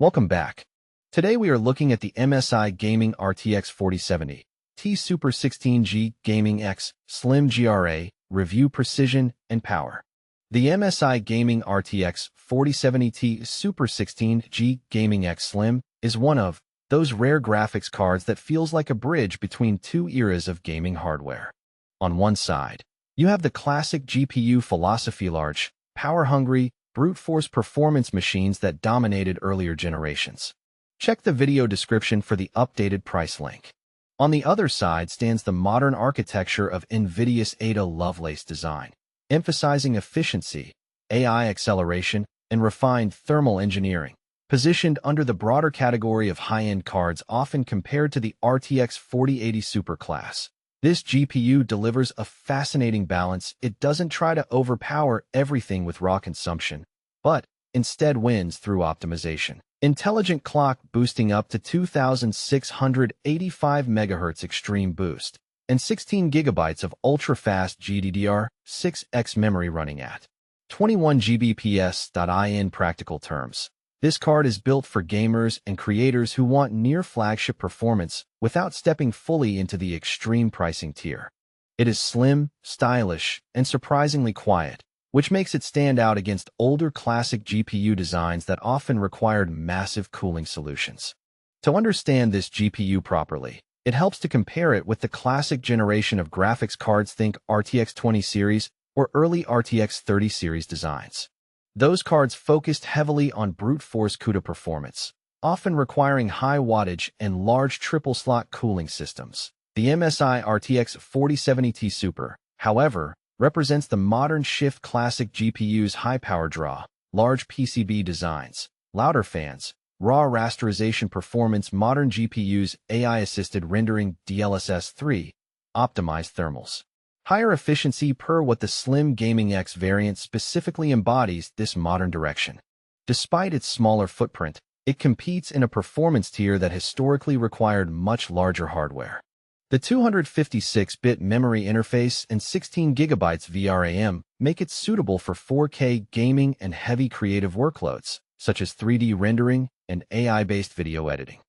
Welcome back. Today we are looking at the MSI Gaming RTX 4070 Ti Super 16G Gaming X Slim GRA, review precision and power. The MSI Gaming RTX 4070 Ti Super 16G Gaming X Slim is one of those rare graphics cards that feels like a bridge between two eras of gaming hardware. On one side, you have the classic GPU philosophylarge, power-hungry, brute force performance machines that dominated earlier generations. Check the video description for the updated price link. On the other side stands the modern architecture of NVIDIAs Ada Lovelace design, emphasizing efficiency, AI acceleration, and refined thermal engineering, positioned under the broader category of high-end cards often compared to the RTX 4080 superclass. This GPU delivers a fascinating balance. It doesn't try to overpower everything with raw consumption, but instead wins through optimization. Intelligent clock boosting up to 2,685 MHz extreme boost, and 16 GB of ultra-fast GDDR6X memory running at 21 Gbps. In practical terms, this card is built for gamers and creators who want near-flagship performance without stepping fully into the extreme pricing tier. It is slim, stylish, and surprisingly quiet, which makes it stand out against older classic GPU designs that often required massive cooling solutions. To understand this GPU properly, it helps to compare it with the classic generation of graphics cards. Think RTX 20 series or early RTX 30 series designs. Those cards focused heavily on brute force CUDA performance, often requiring high wattage and large triple-slot cooling systems. The MSI RTX 4070 Ti Super, however, represents the modern shift. Classic GPU's high power draw, large PCB designs, louder fans, raw rasterization performance. Modern GPU's AI-assisted rendering DLSS 3, optimized thermals. Higher efficiency per what the Slim Gaming X variant specifically embodies this modern direction. Despite its smaller footprint, it competes in a performance tier that historically required much larger hardware. The 256-bit memory interface and 16 GB VRAM make it suitable for 4K gaming and heavy creative workloads, such as 3D rendering and AI-based video editing.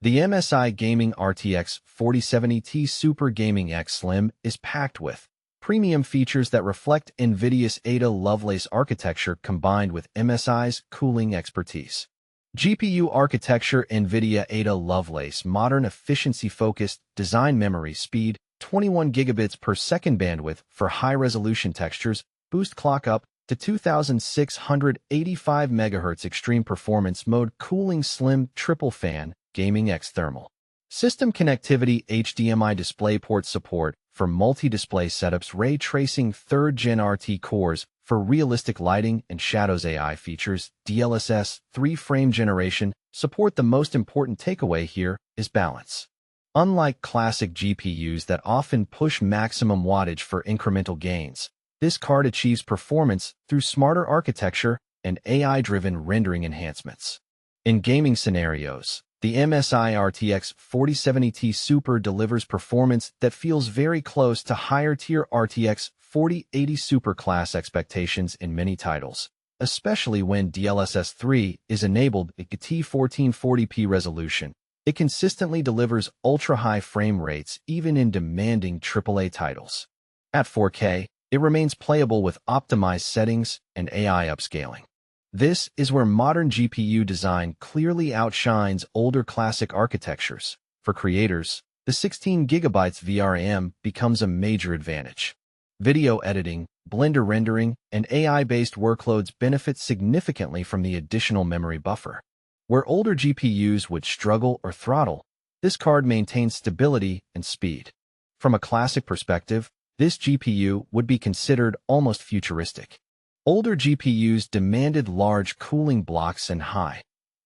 The MSI Gaming RTX 4070 Ti Super Gaming X Slim is packed with premium features that reflect NVIDIA's Ada Lovelace architecture combined with MSI's cooling expertise. GPU architecture: NVIDIA Ada Lovelace modern efficiency-focused design. Memory speed 21 gigabits per second bandwidth for high-resolution textures, boost clock up to 2,685 MHz extreme performance mode. Cooling: slim triple fan Gaming X thermal. System connectivity: HDMI DisplayPort support for multi-display setups. Ray tracing 3rd Gen RT cores for realistic lighting and shadows. AI features: DLSS 3 frame generation support. The most important takeaway here is balance. Unlike classic GPUs that often push maximum wattage for incremental gains, this card achieves performance through smarter architecture and AI-driven rendering enhancements. In gaming scenarios, the MSI RTX 4070 Ti Super delivers performance that feels very close to higher-tier RTX 4080 superclass expectations in many titles, especially when DLSS 3 is enabled at T 1440p resolution. It consistently delivers ultra-high frame rates even in demanding AAA titles. At 4K, it remains playable with optimized settings and AI upscaling. This is where modern GPU design clearly outshines older classic architectures. For creators, the 16 GB VRAM becomes a major advantage. Video editing, Blender rendering, and AI-based workloads benefit significantly from the additional memory buffer. Where older GPUs would struggle or throttle, this card maintains stability and speed. From a classic perspective, this GPU would be considered almost futuristic. Older GPUs demanded large cooling blocks and high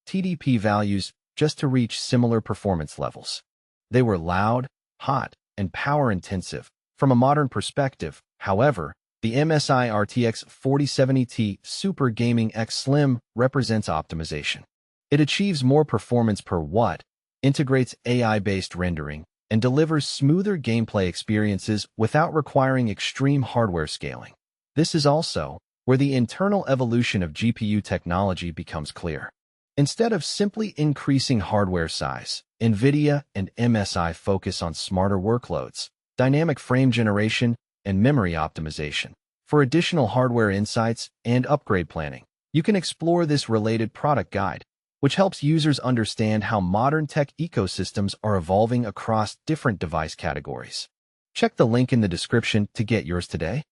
TDP values just to reach similar performance levels. They were loud, hot, and power-intensive. From a modern perspective, however, the MSI RTX 4070 Ti Super Gaming X Slim represents optimization. It achieves more performance per watt, integrates AI-based rendering, and delivers smoother gameplay experiences without requiring extreme hardware scaling. This is also where the internal evolution of GPU technology becomes clear. Instead of simply increasing hardware size, NVIDIA and MSI focus on smarter workloads, dynamic frame generation, and memory optimization. For additional hardware insights and upgrade planning, you can explore this related product guide, which helps users understand how modern tech ecosystems are evolving across different device categories. Check the link in the description to get yours today.